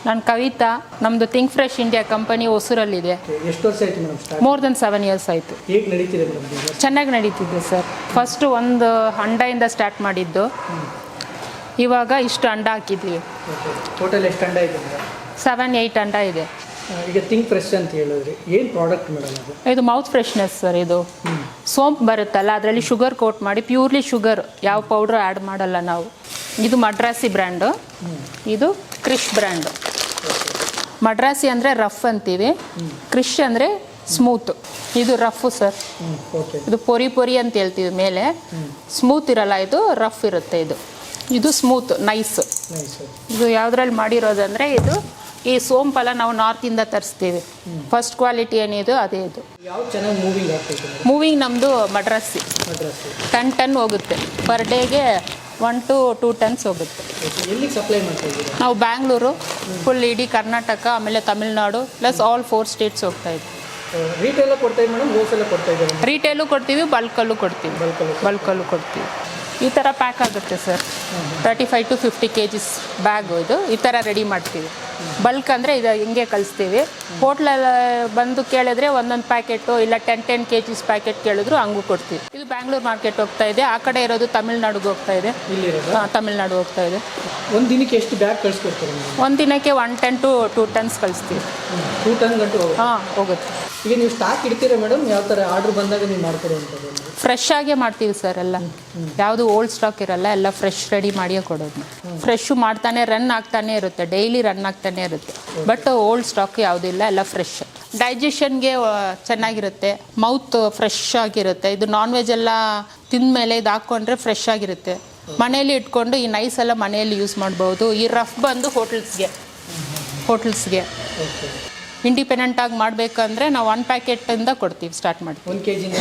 ನಾನು ಕವಿತಾ, ನಮ್ಮದು think fresh India company ಹೊಸೂರಲ್ಲಿದೆ. ಎಷ್ಟು ವರ್ಷ ಆಯಿತು madam start? More than 7 years ಆಯಿತು. ಹೇಗೆ ನಡೀತಿದೆ ಮೇಡಮ್? ಚೆನ್ನಾಗಿ ನಡೀತಿದೆ ಸರ್. ಫಸ್ಟು ಒಂದು ಅಂಡದಿಂದ ಸ್ಟಾರ್ಟ್ ಮಾಡಿದ್ದು, ಇವಾಗ ಇಷ್ಟು ಅಂಡ ಹಾಕಿದ್ವಿ. ಟೋಟಲ್ ಎಷ್ಟು ಅಂಡ ಇದೆ ಮೇಡಮ್? 7-8 ಅಂಡ ಇದೆ. ಈಗ ಥಿಂಕ್ ಫ್ರೆಶ್ ಅಂತ ಹೇಳಿದ್ರಿ, ಏನು ಪ್ರಾಡಕ್ಟ್ ಮೇಡಮ್ ಅದು? ಇದು ಮೌತ್ ಫ್ರೆಶ್ನೆಸ್ ಸರ್. ಇದು ಸೋಂಪ್ ಬರುತ್ತಲ್ಲ, ಅದರಲ್ಲಿ ಶುಗರ್ ಕೋಟ್ ಮಾಡಿ, ಪ್ಯೂರ್ಲಿ ಶುಗರ್, ಯಾವ ಪೌಡ್ರ್ ಆ್ಯಡ್ ಮಾಡಲ್ಲ ನಾವು. ಇದು ಮಡ್ರಾಸಿ ಬ್ರ್ಯಾಂಡು, ಇದು ಕ್ರಿಶ್ ಬ್ರ್ಯಾಂಡು. ಮಡ್ರಾಸಿ ಅಂದರೆ ರಫ್ ಅಂತೀವಿ, ಕ್ರಿಶ್ ಅಂದರೆ ಸ್ಮೂತ್. ಇದು ರಫು ಸರ್. ಇದು ಪೊರಿ ಪೊರಿ ಅಂತ ಹೇಳ್ತೀವಿ ಮೇಲೆ, ಸ್ಮೂತ್ ಇರಲ್ಲ, ಇದು ರಫ್ ಇರುತ್ತೆ. ಇದು ಸ್ಮೂತ್ ನೈಸ್. ಇದು ಯಾವುದ್ರಲ್ಲಿ ಮಾಡಿರೋದಂದರೆ ಇದು ಈ ಸೋಂಪೆಲ್ಲ ನಾವು ನಾರ್ತಿಂದ ತರಿಸ್ತೀವಿ. ಫಸ್ಟ್ ಕ್ವಾಲಿಟಿ ಏನಿದು ಅದೇ. ಇದು ಯಾವ ಚೆನ್ನಾಗಿ ಮೂವಿಂಗ್ ಆಗ್ತೈತೆ? ಮೂವಿಂಗ್ ನಮ್ಮದು ಮಡ್ರಾಸಿ 10 ಟನ್ ಹೋಗುತ್ತೆ ಪರ್ ಡೇಗೆ. 1 to 2 tons ಹೋಗುತ್ತೆ. ಎಲ್ಲಿಗೆ ಸಪ್ಲೈ ಮಾಡ್ತಾ ಇದ್ದೀರಾ? ನಾವು ಬ್ಯಾಂಗ್ಳೂರು, ಫುಲ್ ಇಡೀ ಕರ್ನಾಟಕ, ಆಮೇಲೆ ತಮಿಳ್ನಾಡು ಪ್ಲಸ್ ಆಲ್ 4 states ಹೋಗ್ತಾ ಇದ್ವಿ. ರೀಟೇಲ್ ಕೊಡ್ತಾ ಇದ್ದೀವಿ ಮೇಡಮ್, ಹೋಲ್ಸೇಲ್ ಕೊಡ್ತಾ ಇದ್ದೀವಿ? ರೀಟೇಲು ಕೊಡ್ತೀವಿ, ಬಲ್ಕಲ್ಲೂ ಕೊಡ್ತೀವಿ. ಈ ಥರ ಪ್ಯಾಕ್ ಆಗುತ್ತೆ ಸರ್. 35 to 50 kgs bag. ಇದು ಈ ಥರ ರೆಡಿ ಮಾಡ್ತೀವಿ. ಬಲ್ಕ್ ಅಂದರೆ ಇದು ಹಿಂಗೆ ಕಳಿಸ್ತೀವಿ. ಹೋಟ್ಲಲ್ಲಿ ಬಂದು ಕೇಳಿದ್ರೆ ಒಂದೊಂದು ಪ್ಯಾಕೆಟು ಇಲ್ಲ 10 kgs ಪ್ಯಾಕೆಟ್ ಕೇಳಿದ್ರು ಹಂಗೂ ಕೊಡ್ತೀವಿ. ಇದು ಬ್ಯಾಂಗ್ಳೂರು ಮಾರ್ಕೆಟ್ ಹೋಗ್ತಾ ಇದೆ. ಆ ಕಡೆ ಇರೋದು ತಮಿಳ್ನಾಡಿಗೆ ಹೋಗ್ತಾ ಇದೆ. ತಮಿಳ್ನಾಡು ಹೋಗ್ತಾ ಇದೆ. ಒಂದು ದಿನಕ್ಕೆ ಎಷ್ಟು ಬ್ಯಾಗ್ ಕಳಿಸ್ಕೊಡ್ತಾರೆ? ಒಂದು ದಿನಕ್ಕೆ 110 to 2 tons ಕಳಿಸ್ತೀವಿ. 2 ಟನ್ ಗಂಟು ಹೋಗುತ್ತೆ. ಈಗ ನೀವು ಸ್ಟಾಕ್ ಇಡ್ತೀರಾ ಮೇಡಮ್? ಯಾವ ಥರ ಆರ್ಡ್ರ್ ಬಂದಾಗ ನೀವು ಮಾಡ್ಕೊಡುವಂಥದ್ದು? ಫ್ರೆಶ್ ಆಗೇ ಮಾಡ್ತೀವಿ ಸರ್. ಎಲ್ಲ ಯಾವುದು ಓಲ್ಡ್ ಸ್ಟಾಕ್ ಇರಲ್ಲ, ಎಲ್ಲ ಫ್ರೆಶ್ ರೆಡಿ ಮಾಡಿಯೇ ಕೊಡೋದು. ಫ್ರೆಶ್ಶು ಮಾಡ್ತಾನೆ ರನ್ ಆಗ್ತಾನೆ ಇರುತ್ತೆ, ಡೈಲಿ ರನ್ ಆಗ್ತಾನೆ ಇರುತ್ತೆ. ಬಟ್ ಓಲ್ಡ್ ಸ್ಟಾಕ್ ಯಾವುದೂ ಇಲ್ಲ, ಎಲ್ಲ ಫ್ರೆಶ್. ಡೈಜೆಷನ್ಗೆ ಚೆನ್ನಾಗಿರುತ್ತೆ, ಮೌತ್ ಫ್ರೆಶ್ ಆಗಿರುತ್ತೆ. ಇದು ನಾನ್ ವೆಜ್ ಎಲ್ಲ ತಿಂದಮೇಲೆ ಇದು ಹಾಕ್ಕೊಂಡ್ರೆ ಫ್ರೆಶ್ ಆಗಿರುತ್ತೆ. ಮನೆಯಲ್ಲಿ ಇಟ್ಕೊಂಡು ಈ ನೈಸ್ ಎಲ್ಲ ಮನೆಯಲ್ಲಿ ಯೂಸ್ ಮಾಡ್ಬೋದು. ಈ ರಫ್ ಬಂದು ಹೋಟೆಲ್ಸ್ಗೆ ಇಂಡಿಪೆಂಡೆಂಟಾಗಿ ಮಾಡಬೇಕಂದ್ರೆ ನಾವು 1 ಪ್ಯಾಕೆಟಿಂದ ಕೊಡ್ತೀವಿ, ಸ್ಟಾರ್ಟ್ ಮಾಡ್ತೀವಿ.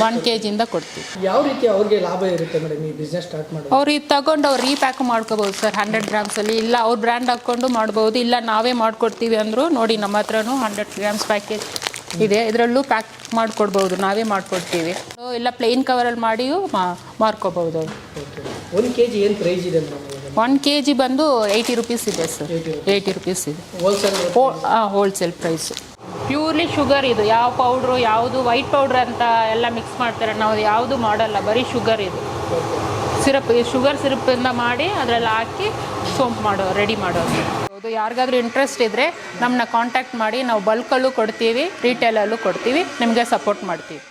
1 kg ಕೊಡ್ತೀವಿ. ಯಾವ ರೀತಿ ಅವ್ರಿಗೆ ಲಾಭ ಇರುತ್ತೆ ಮೇಡಮ್ ಈ ಬಿಸ್ನೆಸ್ ಸ್ಟಾರ್ಟ್ ಮಾಡೋದು? ಅವ್ರು ಇದು ತಗೊಂಡು ಅವ್ರು ರೀಪ್ಯಾಕ್ ಮಾಡ್ಕೋಬೋದು ಸರ್ 100 ಗ್ರಾಮ್ಸಲ್ಲಿ. ಇಲ್ಲ ಅವ್ರು ಬ್ರ್ಯಾಂಡ್ ಹಾಕ್ಕೊಂಡು ಮಾಡ್ಬೋದು, ಇಲ್ಲ ನಾವೇ ಮಾಡಿಕೊಡ್ತೀವಿ ಅಂದರು. ನೋಡಿ ನಮ್ಮ ಹತ್ರನೂ 100 grams ಪ್ಯಾಕೇಜ್ ಇದೆ, ಇದರಲ್ಲೂ ಪ್ಯಾಕ್ ಮಾಡಿಕೊಡ್ಬೋದು, ನಾವೇ ಮಾಡಿಕೊಡ್ತೀವಿ. ಇಲ್ಲ ಪ್ಲೇನ್ ಕವರಲ್ಲಿ ಮಾಡಿಯೂ ಮಾರ್ಕೋಬೋದು. 1 kg ಏನು ಪ್ರೈಸ್ ಇದೆ ಮೇಡಮ್? 1 kg ಬಂದು 80 rupees ಇದೆ ಸರ್. 80 rupees ಇದೆ ಹೋಲ್ಸೇಲ್ ಪ್ರೈಸು. Purely sugar. ಇದು ಯಾವ ಪೌಡ್ರು, ಯಾವುದು ವೈಟ್ ಪೌಡ್ರ್ ಅಂತ ಎಲ್ಲ ಮಿಕ್ಸ್ ಮಾಡ್ತಾರೆ, ನಾವು ಯಾವುದು ಮಾಡಲ್ಲ, ಬರೀ ಶುಗರ್. ಇದು ಸಿರಪ್, ಶುಗರ್ ಸಿರಪಿಂದ ಮಾಡಿ ಅದರಲ್ಲಿ ಹಾಕಿ ಸೋಂಪು ರೆಡಿ ಮಾಡೋದು. ಯಾರಿಗಾದ್ರೂ ಇಂಟ್ರೆಸ್ಟ್ ಇದ್ದರೆ ನಮ್ಮನ್ನ ಕಾಂಟ್ಯಾಕ್ಟ್ ಮಾಡಿ, ನಾವು ಬಲ್ಕಲ್ಲೂ ಕೊಡ್ತೀವಿ, ರೀಟೇಲಲ್ಲೂ ಕೊಡ್ತೀವಿ, ನಿಮಗೆ ಸಪೋರ್ಟ್ ಮಾಡ್ತೀವಿ.